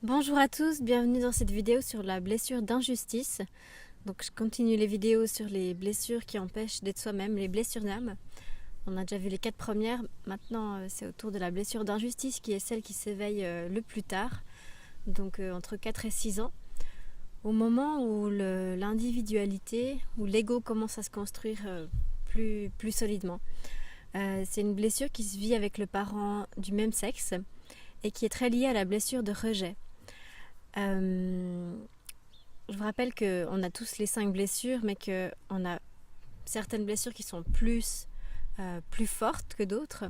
Bonjour à tous, bienvenue dans cette vidéo sur la blessure d'injustice. Donc je continue les vidéos sur les blessures qui empêchent d'être soi-même, les blessures d'âme. On a déjà vu les 4 premières, maintenant c'est autour de la blessure d'injustice qui est celle qui s'éveille le plus tard, donc entre 4 et 6 ans, au moment où l'individualité, où l'ego commence à se construire plus solidement. C'est une blessure qui se vit avec le parent du même sexe et qui est très liée à la blessure de rejet. Je vous rappelle qu'on a tous les 5 blessures, mais qu'on a certaines blessures qui sont plus fortes que d'autres.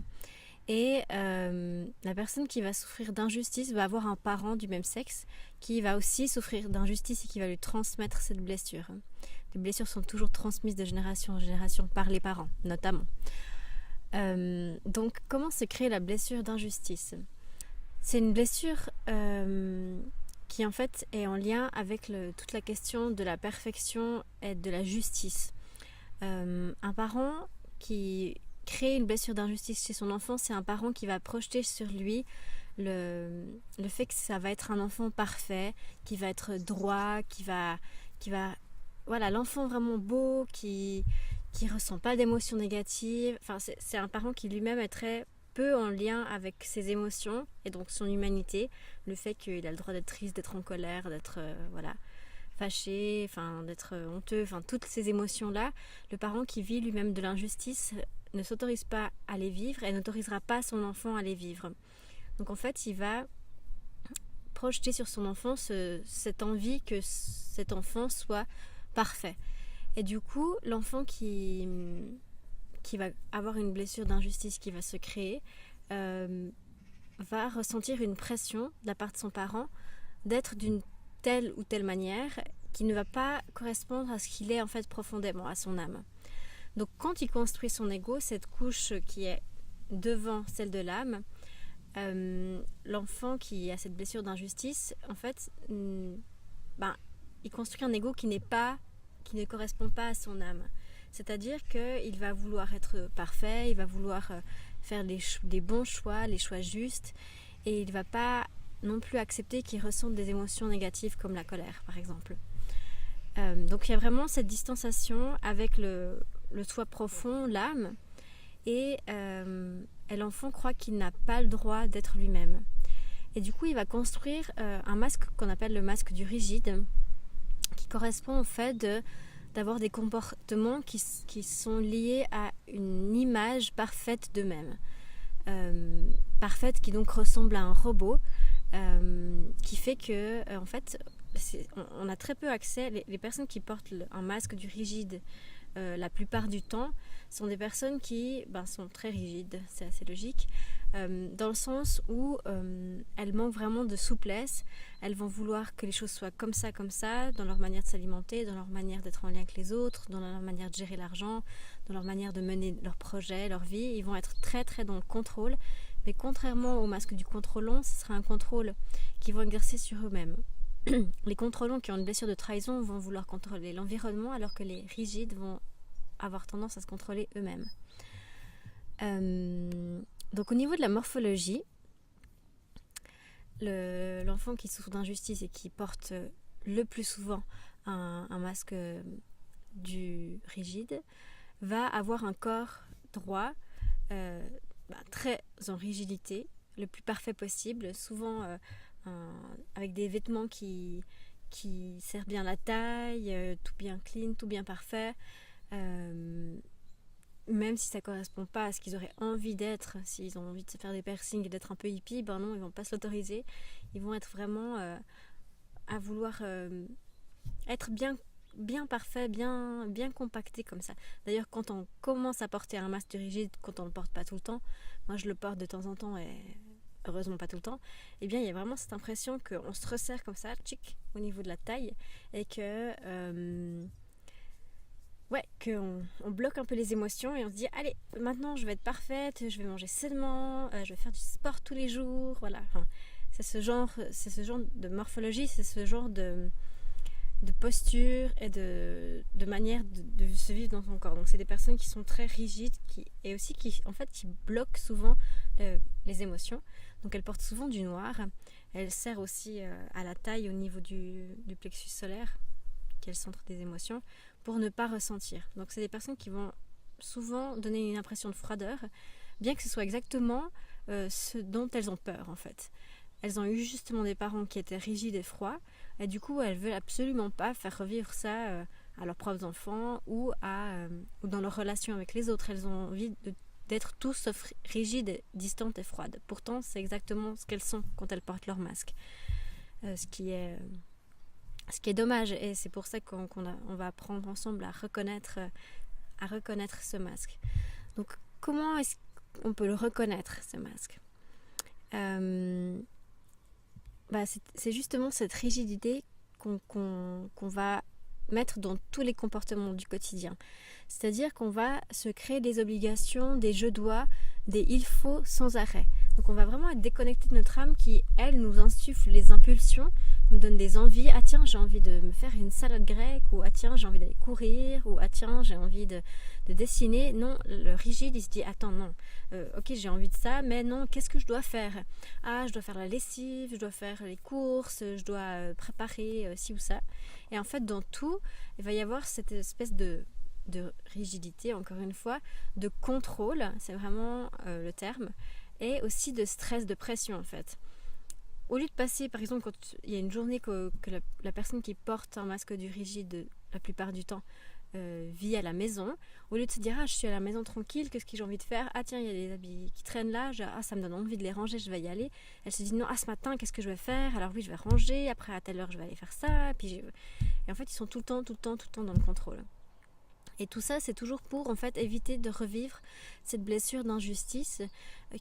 Et la personne qui va souffrir d'injustice va avoir un parent du même sexe qui va aussi souffrir d'injustice et qui va lui transmettre cette blessure. Les blessures sont toujours transmises de génération en génération par les parents, notamment. Donc, comment se crée la blessure d'injustice ? C'est une blessure qui en fait est en lien avec toute la question de la perfection et de la justice. Un parent qui crée une blessure d'injustice chez son enfant, c'est un parent qui va projeter sur lui le fait que ça va être un enfant parfait, qui va être droit, qui va voilà, l'enfant vraiment beau, qui ressent pas d'émotions négatives. Enfin, c'est un parent qui lui-même est très peu en lien avec ses émotions et donc son humanité, le fait qu'il a le droit d'être triste, d'être en colère, d'être fâché, d'être honteux, toutes ces émotions-là, le parent qui vit lui-même de l'injustice ne s'autorise pas à les vivre et n'autorisera pas son enfant à les vivre. Donc en fait, il va projeter sur son enfant cette envie que cet enfant soit parfait. Et du coup, l'enfant qui va avoir une blessure d'injustice qui va se créer, va ressentir une pression de la part de son parent d'être d'une telle ou telle manière qui ne va pas correspondre à ce qu'il est en fait profondément, à son âme. Donc quand il construit son ego, cette couche qui est devant celle de l'âme, l'enfant qui a cette blessure d'injustice, en fait, il construit un ego qui ne correspond pas à son âme. C'est-à-dire qu'il va vouloir être parfait, il va vouloir faire des bons choix, les choix justes, et il ne va pas non plus accepter qu'il ressente des émotions négatives comme la colère, par exemple. Donc il y a vraiment cette distanciation avec le soi profond, l'âme, et l'enfant croit qu'il n'a pas le droit d'être lui-même. Et du coup, il va construire un masque qu'on appelle le masque du rigide, qui correspond au fait d'avoir des comportements qui sont liés à une image parfaite d'eux-mêmes. Parfaite, qui donc ressemble à un robot, qui fait que, en fait, on a très peu accès. Les personnes qui portent un masque du rigide, la plupart du temps, sont des personnes qui sont très rigides, c'est assez logique, dans le sens où elles manquent vraiment de souplesse. Elles vont vouloir que les choses soient comme ça, dans leur manière de s'alimenter, dans leur manière d'être en lien avec les autres, dans leur manière de gérer l'argent, dans leur manière de mener leurs projets, leur vie. Ils vont être très très dans le contrôle, mais contrairement au masque du contrôlant, ce sera un contrôle qu'ils vont exercer sur eux-mêmes. Les contrôlants qui ont une blessure de trahison vont vouloir contrôler l'environnement, alors que les rigides vont avoir tendance à se contrôler eux-mêmes. Donc au niveau de la morphologie, l'enfant qui souffre d'injustice et qui porte le plus souvent un masque du rigide va avoir un corps droit, très en rigidité, le plus parfait possible, souvent avec des vêtements qui serrent bien la taille, tout bien clean, tout bien parfait, même si ça ne correspond pas à ce qu'ils auraient envie d'être. S'ils ont envie de se faire des piercings et d'être un peu hippie, non, ils ne vont pas se l'autoriser. Ils vont être vraiment à vouloir être bien parfait, bien compacté comme ça. D'ailleurs, quand on commence à porter un masque rigide, quand on ne le porte pas tout le temps, moi je le porte de temps en temps et heureusement pas tout le temps, il y a vraiment cette impression qu'on se resserre comme ça, tchic, au niveau de la taille, et qu'on bloque un peu les émotions et on se dit allez, maintenant je vais être parfaite, je vais manger sainement, je vais faire du sport tous les jours, voilà. C'est ce genre de morphologie, c'est ce genre de posture et de manière de se vivre dans son corps. Donc c'est des personnes qui sont très rigides et aussi qui bloquent souvent les émotions. Donc elles portent souvent du noir, Elle sert aussi à la taille au niveau du plexus solaire, qui est le centre des émotions, pour ne pas ressentir. Donc c'est des personnes qui vont souvent donner une impression de froideur, bien que ce soit exactement ce dont elles ont peur en fait. Elles ont eu justement des parents qui étaient rigides et froids, et du coup elles veulent absolument pas faire revivre ça à leurs propres enfants ou dans leur relation avec les autres. Elles ont envie d'être tous sauf rigides, distantes et froides. Pourtant c'est exactement ce qu'elles sont quand elles portent leur masque, ce qui est dommage, et c'est pour ça qu'on va apprendre ensemble à reconnaître ce masque. Donc comment est-ce qu'on peut le reconnaître, ce masque? C'est justement cette rigidité qu'on va mettre dans tous les comportements du quotidien. C'est-à-dire qu'on va se créer des obligations, des je dois, des il faut sans arrêt. Donc on va vraiment être déconnecté de notre âme qui, elle, nous insuffle les impulsions, nous donne des envies. Ah tiens, j'ai envie de me faire une salade grecque, ou ah tiens, j'ai envie d'aller courir, ou ah tiens, j'ai envie de dessiner. Non, le rigide, il se dit, attends, non, ok, j'ai envie de ça, mais non, qu'est-ce que je dois faire? Ah, je dois faire la lessive, je dois faire les courses, je dois préparer ci ou ça. Et en fait, dans tout, il va y avoir cette espèce de rigidité, encore une fois, de contrôle, c'est vraiment le terme, et aussi de stress, de pression en fait. Au lieu de passer, par exemple, quand il y a une journée que la personne qui porte un masque du rigide la plupart du temps vit à la maison, au lieu de se dire ah je suis à la maison tranquille, qu'est-ce que j'ai envie de faire, ah tiens il y a des habits qui traînent là, ça me donne envie de les ranger, je vais y aller. Elle se dit non, ce matin qu'est-ce que je vais faire, alors oui je vais ranger, après à telle heure je vais aller faire ça, et en fait ils sont tout le temps dans le contrôle. Et tout ça, c'est toujours pour en fait éviter de revivre cette blessure d'injustice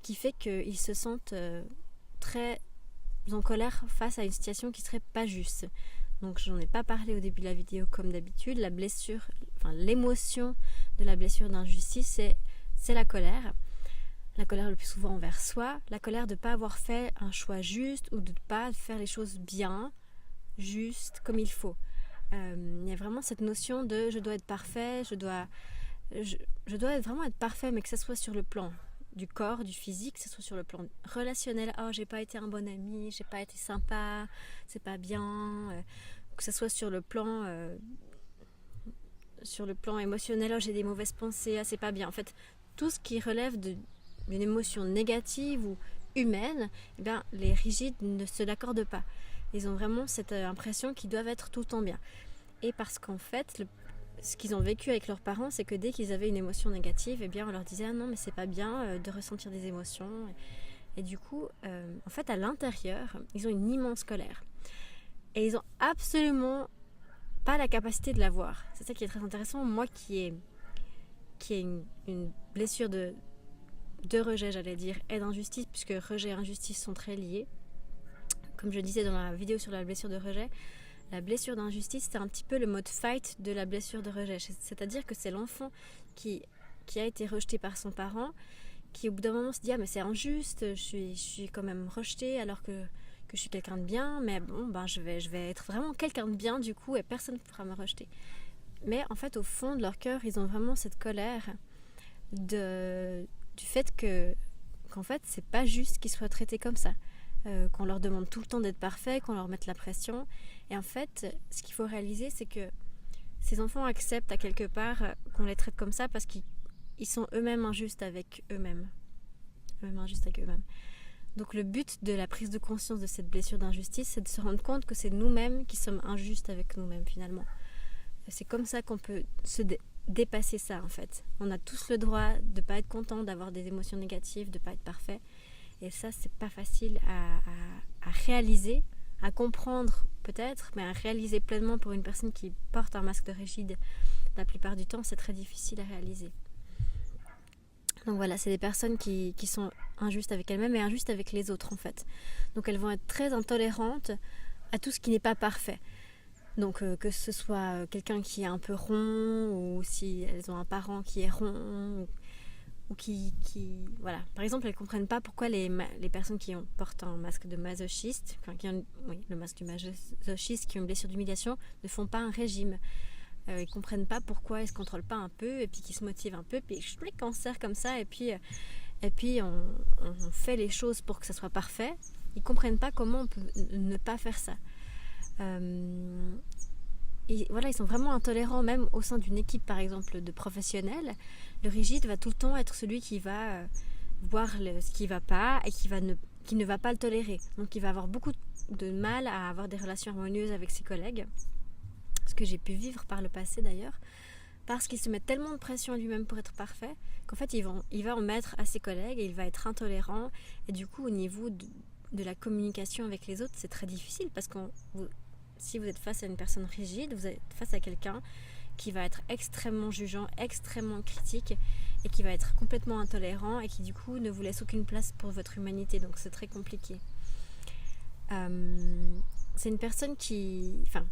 qui fait qu'ils se sentent très en colère face à une situation qui serait pas juste. Donc j'en ai pas parlé au début de la vidéo comme d'habitude. L'émotion de la blessure d'injustice, c'est la colère. La colère le plus souvent envers soi, la colère de ne pas avoir fait un choix juste ou de ne pas faire les choses bien, juste, comme il faut. Il y a vraiment cette notion de je dois être parfait, je dois vraiment être parfait, mais que ce soit sur le plan du corps, du physique, que ce soit sur le plan relationnel. Oh, j'ai pas été un bon ami, j'ai pas été sympa, c'est pas bien. Que ce soit sur le plan émotionnel, oh, j'ai des mauvaises pensées, ah, c'est pas bien. En fait, tout ce qui relève d'une émotion négative ou humaine, eh bien, les rigides ne se l'accordent pas. Ils ont vraiment cette impression qu'ils doivent être tout le temps bien. Et parce qu'en fait, ce qu'ils ont vécu avec leurs parents, c'est que dès qu'ils avaient une émotion négative, eh bien, on leur disait ah non, mais c'est pas bien de ressentir des émotions. Et du coup, en fait, à l'intérieur, ils ont une immense colère. Et ils n'ont absolument pas la capacité de la voir. C'est ça qui est très intéressant. Moi qui ai une blessure de rejet, j'allais dire, et d'injustice, puisque rejet et injustice sont très liés. Comme je disais dans la vidéo sur la blessure de rejet, la blessure d'injustice, c'est un petit peu le mode fight de la blessure de rejet. C'est-à-dire que c'est l'enfant qui a été rejeté par son parent, qui au bout d'un moment se dit « Ah mais c'est injuste, je suis quand même rejeté alors que je suis quelqu'un de bien, mais bon, je vais être vraiment quelqu'un de bien du coup et personne ne pourra me rejeter. » Mais en fait, au fond de leur cœur, ils ont vraiment cette colère du fait qu'en fait, c'est pas juste qu'ils soient traités comme ça. Qu'on leur demande tout le temps d'être parfait, qu'on leur mette la pression. Et en fait, ce qu'il faut réaliser, c'est que ces enfants acceptent à quelque part qu'on les traite comme ça parce qu'ils sont eux-mêmes injustes avec eux-mêmes. Donc le but de la prise de conscience de cette blessure d'injustice, c'est de se rendre compte que c'est nous-mêmes qui sommes injustes avec nous-mêmes finalement. C'est comme ça qu'on peut se dépasser ça en fait. On a tous le droit de ne pas être content, d'avoir des émotions négatives, de ne pas être parfait. Et ça, c'est pas facile à réaliser, à comprendre peut-être, mais à réaliser pleinement pour une personne qui porte un masque de rigide. La plupart du temps, c'est très difficile à réaliser. Donc voilà, c'est des personnes qui sont injustes avec elles-mêmes et injustes avec les autres en fait. Donc elles vont être très intolérantes à tout ce qui n'est pas parfait. Donc que ce soit quelqu'un qui est un peu rond, ou si elles ont un parent qui est rond, ou qui voilà. Par exemple, elles ne comprennent pas pourquoi les personnes qui portent un masque de masochiste, le masque du masochiste, qui ont une blessure d'humiliation, ne font pas un régime. Ils ne comprennent pas pourquoi ils ne se contrôlent pas un peu, et puis qu'ils se motivent un peu, puis je les cancers comme ça, et puis on fait les choses pour que ça soit parfait, Ils comprennent pas comment on peut ne pas faire ça. Et voilà, ils sont vraiment intolérants, même au sein d'une équipe, par exemple, de professionnels. Le rigide va tout le temps être celui qui va voir ce qui va pas et qui ne va pas le tolérer. Donc, il va avoir beaucoup de mal à avoir des relations harmonieuses avec ses collègues. Ce que j'ai pu vivre par le passé, d'ailleurs. Parce qu'il se met tellement de pression à lui-même pour être parfait qu'en fait, il va en mettre à ses collègues et il va être intolérant. Et du coup, au niveau de la communication avec les autres, c'est très difficile parce que si vous êtes face à une personne rigide, vous êtes face à quelqu'un qui va être extrêmement jugeant, extrêmement critique et qui va être complètement intolérant et qui du coup ne vous laisse aucune place pour votre humanité. Donc c'est très compliqué. C'est une personne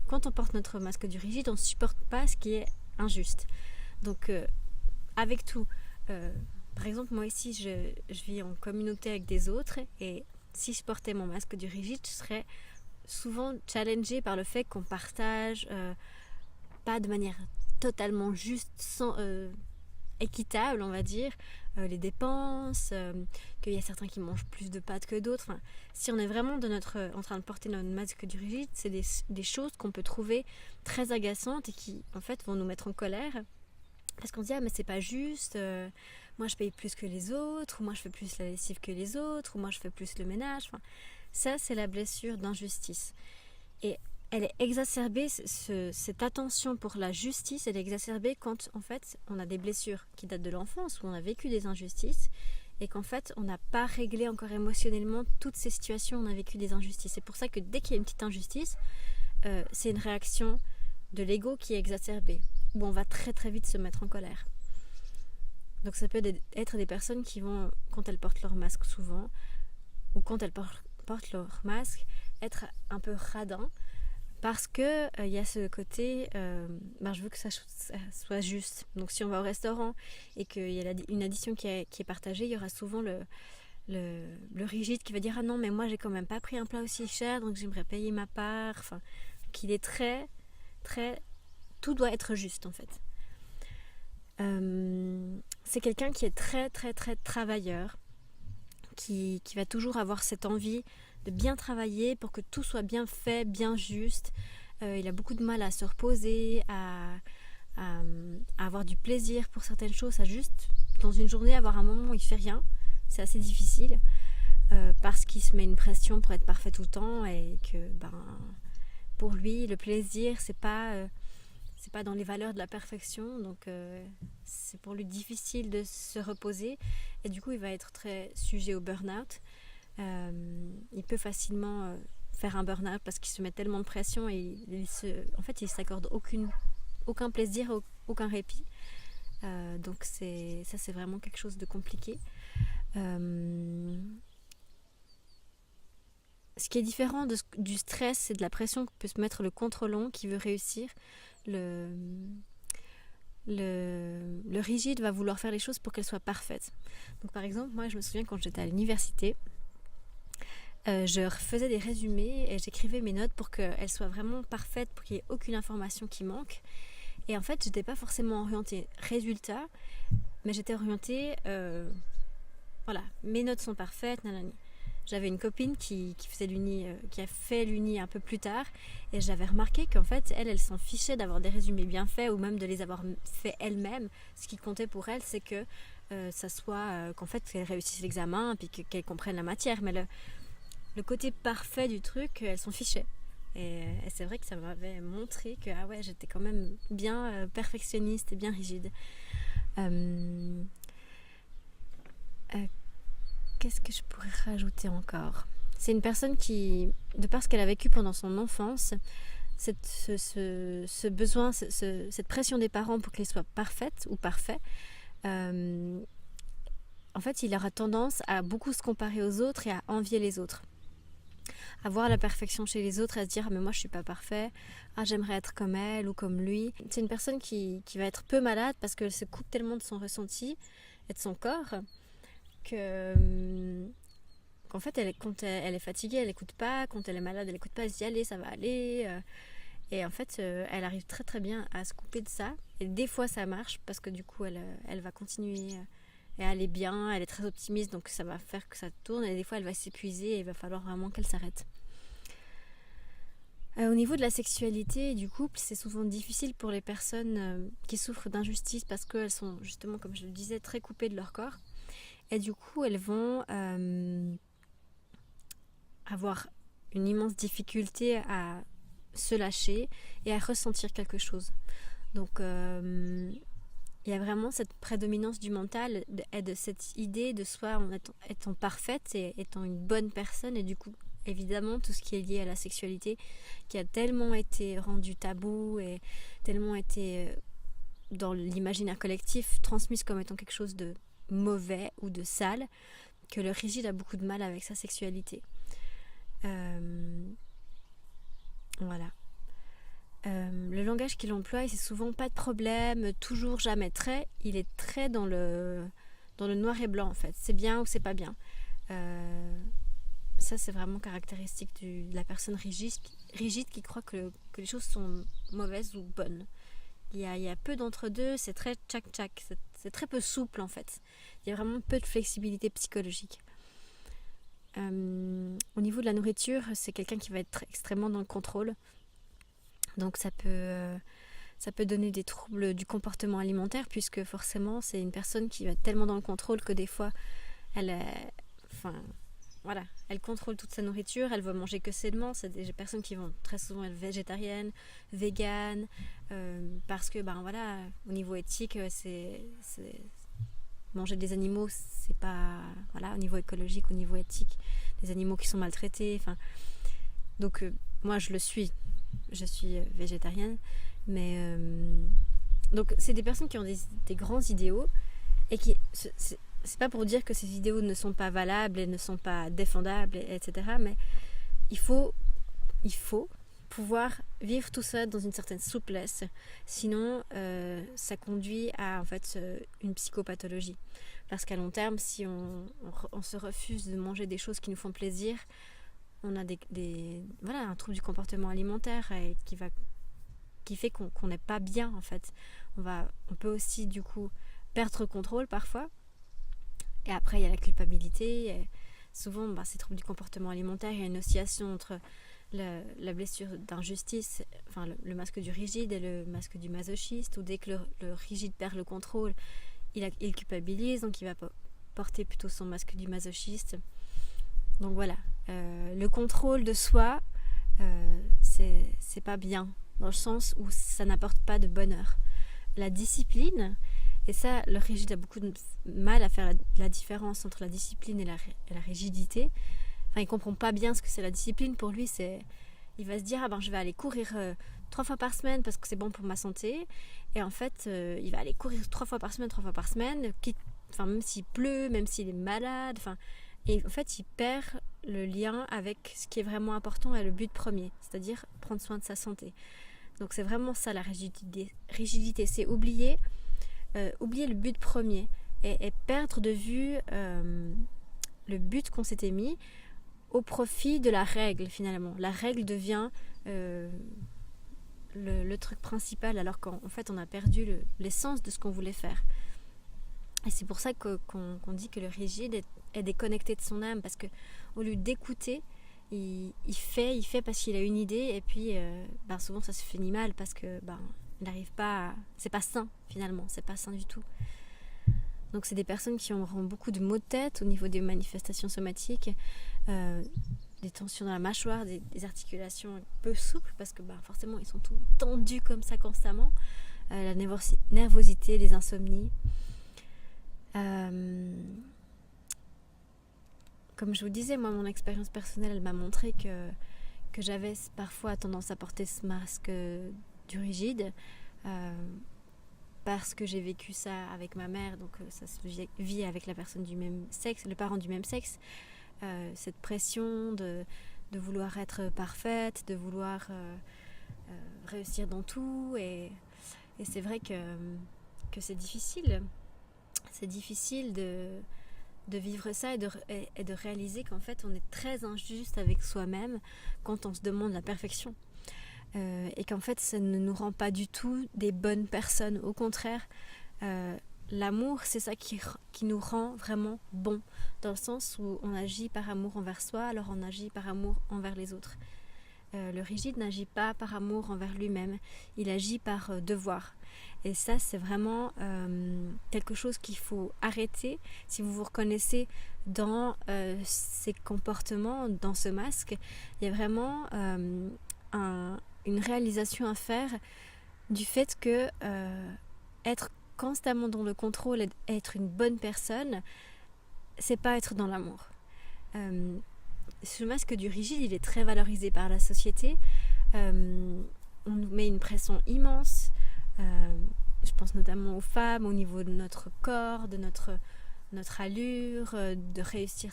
quand on porte notre masque du rigide, on ne supporte pas ce qui est injuste. Donc avec tout, par exemple moi ici je vis en communauté avec des autres et si je portais mon masque du rigide, je serais souvent challengée par le fait qu'on partage pas de manière totalement juste, équitable on va dire, les dépenses, qu'il y a certains qui mangent plus de pâtes que d'autres. Enfin, si on est vraiment en train de porter notre masque du rigide, c'est des choses qu'on peut trouver très agaçantes et qui en fait vont nous mettre en colère parce qu'on se dit mais c'est pas juste, moi je paye plus que les autres, ou moi je fais plus la lessive que les autres, ou moi je fais plus le ménage. Enfin, ça c'est la blessure d'injustice et elle est exacerbée, cette attention pour la justice, elle est exacerbée quand en fait on a des blessures qui datent de l'enfance, où on a vécu des injustices et qu'en fait on n'a pas réglé encore émotionnellement toutes ces situations où on a vécu des injustices. C'est pour ça que dès qu'il y a une petite injustice, c'est une réaction de l'ego qui est exacerbée, où on va très très vite se mettre en colère. Donc ça peut être des personnes qui vont, quand elles portent leur masque souvent, ou quand elles portent leur masque, être un peu radin, parce que y a ce côté, je veux que ça soit juste. Donc si on va au restaurant et qu'il y a une addition qui est partagée, il y aura souvent le rigide qui va dire non mais moi j'ai quand même pas pris un plat aussi cher, donc j'aimerais payer ma part. Enfin, qu'il est très très, tout doit être juste en fait. C'est quelqu'un qui est très très très travailleur, qui va toujours avoir cette envie de bien travailler pour que tout soit bien fait, bien juste. Il a beaucoup de mal à se reposer, à avoir du plaisir pour certaines choses, à juste dans une journée avoir un moment où il fait rien. C'est assez difficile parce qu'il se met une pression pour être parfait tout le temps et que pour lui le plaisir c'est pas dans les valeurs de la perfection, donc c'est pour lui difficile de se reposer et du coup il va être très sujet au burn-out. Il peut facilement faire un burn-out parce qu'il se met tellement de pression et il s'accorde aucun plaisir, aucun répit. Donc c'est vraiment quelque chose de compliqué. Ce qui est différent du stress et de la pression que peut se mettre le contrôlant qui veut réussir, le rigide va vouloir faire les choses pour qu'elles soient parfaites. Donc par exemple, moi je me souviens quand j'étais à l'université, je faisais des résumés et j'écrivais mes notes pour qu'elles soient vraiment parfaites, pour qu'il n'y ait aucune information qui manque. Et en fait, j'étais pas forcément orientée résultat, mais j'étais orientée, mes notes sont parfaites, nanani. J'avais une copine qui faisait l'uni, qui a fait l'uni un peu plus tard, et j'avais remarqué qu'en fait, elle s'en fichait d'avoir des résumés bien faits ou même de les avoir faits elle-même. Ce qui comptait pour elle, c'est que ça soit qu'en fait qu'elle réussisse l'examen, puis qu'elle comprenne la matière. Mais le côté parfait du truc, elle s'en fichait. Et c'est vrai que ça m'avait montré que j'étais quand même bien perfectionniste et bien rigide. Qu'est-ce que je pourrais rajouter encore ? C'est une personne qui, de par ce qu'elle a vécu pendant son enfance, ce besoin, cette pression des parents pour qu'elle soit parfaite ou parfait, en fait, il aura tendance à beaucoup se comparer aux autres et à envier les autres. À voir la perfection chez les autres et à se dire mais moi je suis pas parfait, j'aimerais être comme elle ou comme lui. C'est une personne qui va être peu malade parce qu'elle se coupe tellement de son ressenti et de son corps qu'en fait quand elle est fatiguée elle écoute pas, quand elle est malade elle écoute pas, elle se dit allez ça va aller, et en fait elle arrive très très bien à se couper de ça et des fois ça marche parce que du coup elle va continuer et elle est bien, elle est très optimiste, donc ça va faire que ça tourne, et des fois elle va s'épuiser et il va falloir vraiment qu'elle s'arrête. Au niveau de la sexualité et du couple, c'est souvent difficile pour les personnes qui souffrent d'injustice parce qu'elles sont justement, comme je le disais, très coupées de leur corps. Et du coup, elles vont avoir une immense difficulté à se lâcher et à ressentir quelque chose. Donc, il y a vraiment cette prédominance du mental et de cette idée de soi en étant parfaite et étant une bonne personne. Et du coup, évidemment, tout ce qui est lié à la sexualité, qui a tellement été rendu tabou et tellement été dans l'imaginaire collectif transmise comme étant quelque chose de mauvais ou de sale, que le rigide a beaucoup de mal avec sa sexualité. Voilà. Le langage qu'il emploie, c'est souvent pas de problème, toujours, jamais, très. Il est très dans le noir et blanc en fait. C'est bien ou c'est pas bien. Ça, c'est vraiment caractéristique de la personne rigide qui croit que les choses sont mauvaises ou bonnes. Il y a peu d'entre-deux, c'est très tchac-tchac, c'est très peu souple en fait. Il y a vraiment peu de flexibilité psychologique. Au niveau de la nourriture, c'est quelqu'un qui va être extrêmement dans le contrôle. Donc ça peut donner des troubles du comportement alimentaire, puisque forcément c'est une personne qui va être tellement dans le contrôle que des fois elle contrôle toute sa nourriture, elle va manger que sainement. C'est des personnes qui vont très souvent être végétariennes, véganes, parce que au niveau éthique, c'est manger des animaux, c'est pas, au niveau écologique, au niveau éthique, des animaux qui sont maltraités. Donc moi je suis végétarienne, mais donc c'est des personnes qui ont des grands idéaux et qui c'est pas pour dire que ces idéaux ne sont pas valables et ne sont pas défendables, etc. Mais il faut pouvoir vivre tout ça dans une certaine souplesse. Sinon, ça conduit à en fait une psychopathologie. Parce qu'à long terme, si on se refuse de manger des choses qui nous font plaisir, on a un trouble du comportement alimentaire qui fait qu'on n'est pas bien en fait. On peut aussi du coup perdre le contrôle parfois. Et après, il y a la culpabilité. Et souvent, ces troubles du comportement alimentaire, il y a une oscillation entre la blessure d'injustice, le masque du rigide et le masque du masochiste, où dès que le rigide perd le contrôle, il culpabilise, donc il va porter plutôt son masque du masochiste. Donc voilà, le contrôle de soi, c'est pas bien, dans le sens où ça n'apporte pas de bonheur. La discipline, et ça, le rigide a beaucoup de mal à faire la différence entre la discipline et la rigidité. Il ne comprend pas bien ce que c'est la discipline. Pour lui, il va se dire je vais aller courir 3 fois par semaine parce que c'est bon pour ma santé. Et en fait, il va aller courir 3 fois par semaine, même s'il pleut, même s'il est malade. Et en fait, il perd le lien avec ce qui est vraiment important et le but premier, c'est-à-dire prendre soin de sa santé. Donc c'est vraiment ça la rigidité, c'est oublier le but premier et perdre de vue le but qu'on s'était mis au profit de la règle finalement. La règle devient le truc principal, alors qu'en fait on a perdu l'essence de ce qu'on voulait faire. Et c'est pour ça qu'on dit que le rigide est déconnecté de son âme, parce que au lieu d'écouter, il fait parce qu'il a une idée, et puis souvent ça se finit mal parce que il n'arrive pas c'est pas sain finalement, c'est pas sain du tout. Donc c'est des personnes qui auront beaucoup de maux de tête au niveau des manifestations somatiques, des tensions dans la mâchoire, des articulations peu souples, parce que forcément ils sont tout tendus comme ça constamment, la nervosité, les insomnies. Comme je vous disais, moi mon expérience personnelle, elle m'a montré que j'avais parfois tendance à porter ce masque du rigide, parce que j'ai vécu ça avec ma mère, donc ça se vit avec la personne du même sexe, le parent du même sexe, cette pression de vouloir être parfaite, de vouloir réussir dans tout, et c'est vrai que c'est difficile. C'est difficile de vivre ça et de réaliser qu'en fait on est très injuste avec soi-même quand on se demande la perfection, et qu'en fait ça ne nous rend pas du tout des bonnes personnes. Au contraire, l'amour, c'est ça qui nous rend vraiment bon, dans le sens où on agit par amour envers soi, alors on agit par amour envers les autres. Le rigide n'agit pas par amour envers lui-même, il agit par devoir. Et ça, c'est vraiment quelque chose qu'il faut arrêter. Si vous vous reconnaissez dans ces comportements, dans ce masque, il y a vraiment une réalisation à faire du fait que être constamment dans le contrôle et être une bonne personne, c'est pas être dans l'amour. Ce masque du rigide, il est très valorisé par la société. On nous met une pression immense. Je pense notamment aux femmes, au niveau de notre corps, de notre allure, de réussir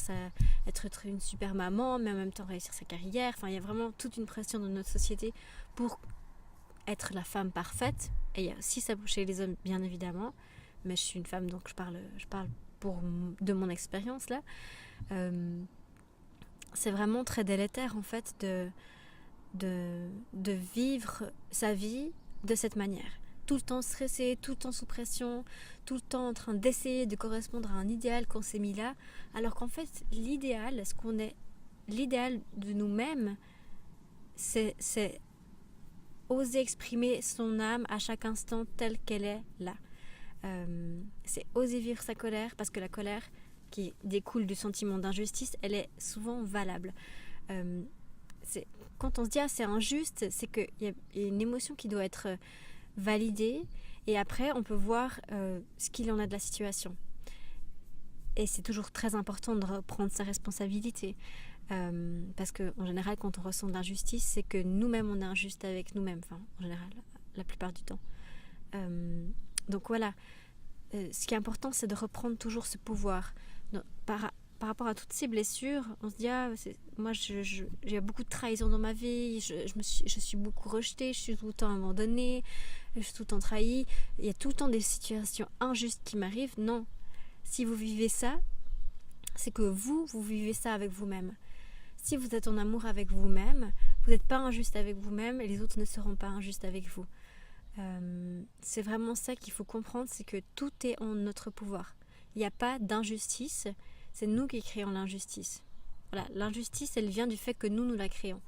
être une super maman, mais en même temps réussir sa carrière. Enfin, il y a vraiment toute une pression dans notre société pour être la femme parfaite. Et il y a aussi ça chez les hommes, bien évidemment. Mais je suis une femme, donc je parle de mon expérience là. C'est vraiment très délétère en fait de vivre sa vie de cette manière. Tout le temps stressé, tout le temps sous pression, tout le temps en train d'essayer de correspondre à un idéal qu'on s'est mis là, alors qu'en fait l'idéal de nous-mêmes, c'est oser exprimer son âme à chaque instant telle qu'elle est là. C'est oser vivre sa colère, parce que la colère qui découle du sentiment d'injustice, elle est souvent valable. Quand on se dit c'est injuste, c'est qu'il y a une émotion qui doit être validée, et après on peut voir ce qu'il en a de la situation. Et c'est toujours très important de reprendre sa responsabilité, parce qu'en général quand on ressent de l'injustice, c'est que nous-mêmes on est injuste avec nous-mêmes, enfin en général, la plupart du temps. Donc voilà, ce qui est important, c'est de reprendre toujours ce pouvoir. Par rapport à toutes ces blessures, on se dit moi j'ai beaucoup de trahison dans ma vie, je suis beaucoup rejetée, je suis tout le temps abandonnée, je suis tout le temps trahie, il y a tout le temps des situations injustes qui m'arrivent. Non, si vous vivez ça, c'est que vous vivez ça avec vous-même. Si vous êtes en amour avec vous-même, vous n'êtes pas injuste avec vous-même, et les autres ne seront pas injustes avec vous. C'est vraiment ça qu'il faut comprendre, c'est que tout est en notre pouvoir. Il n'y a pas d'injustice, c'est nous qui créons l'injustice. Voilà, l'injustice, elle vient du fait que nous la créons.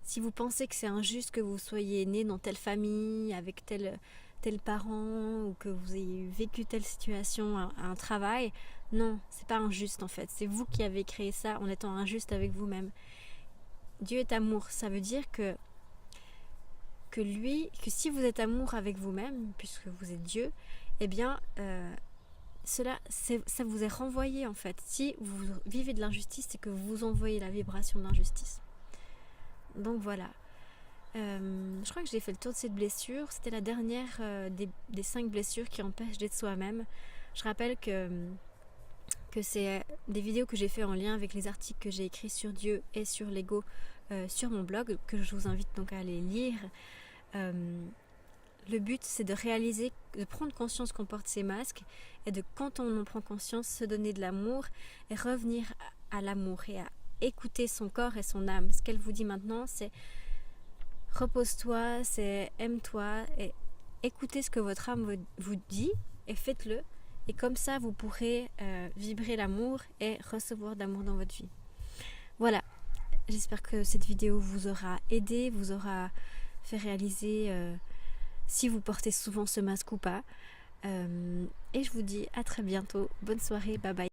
Si vous pensez que c'est injuste que vous soyez né dans telle famille, avec tel parent, ou que vous ayez vécu telle situation à un travail, non, c'est pas injuste en fait. C'est vous qui avez créé ça en étant injuste avec vous-même. Dieu est amour, ça veut dire que si vous êtes amour avec vous-même, puisque vous êtes Dieu, eh bien, ça vous est renvoyé en fait. Si vous vivez de l'injustice, c'est que vous envoyez la vibration de l'injustice. Donc voilà. Je crois que j'ai fait le tour de cette blessure. C'était la dernière des 5 blessures qui empêchent d'être soi-même. Je rappelle que c'est des vidéos que j'ai fait en lien avec les articles que j'ai écrits sur Dieu et sur l'ego sur mon blog, que je vous invite donc à aller lire. Le but, c'est de réaliser, de prendre conscience qu'on porte ces masques, et de, quand on en prend conscience, se donner de l'amour et revenir à l'amour et à écouter son corps et son âme. Ce qu'elle vous dit maintenant, c'est repose-toi, c'est aime-toi, et écoutez ce que votre âme vous dit et faites-le. Et comme ça, vous pourrez vibrer l'amour et recevoir de l'amour dans votre vie. Voilà, j'espère que cette vidéo vous aura aidé, vous aura fait réaliser si vous portez souvent ce masque ou pas. Et je vous dis à très bientôt. Bonne soirée, bye bye.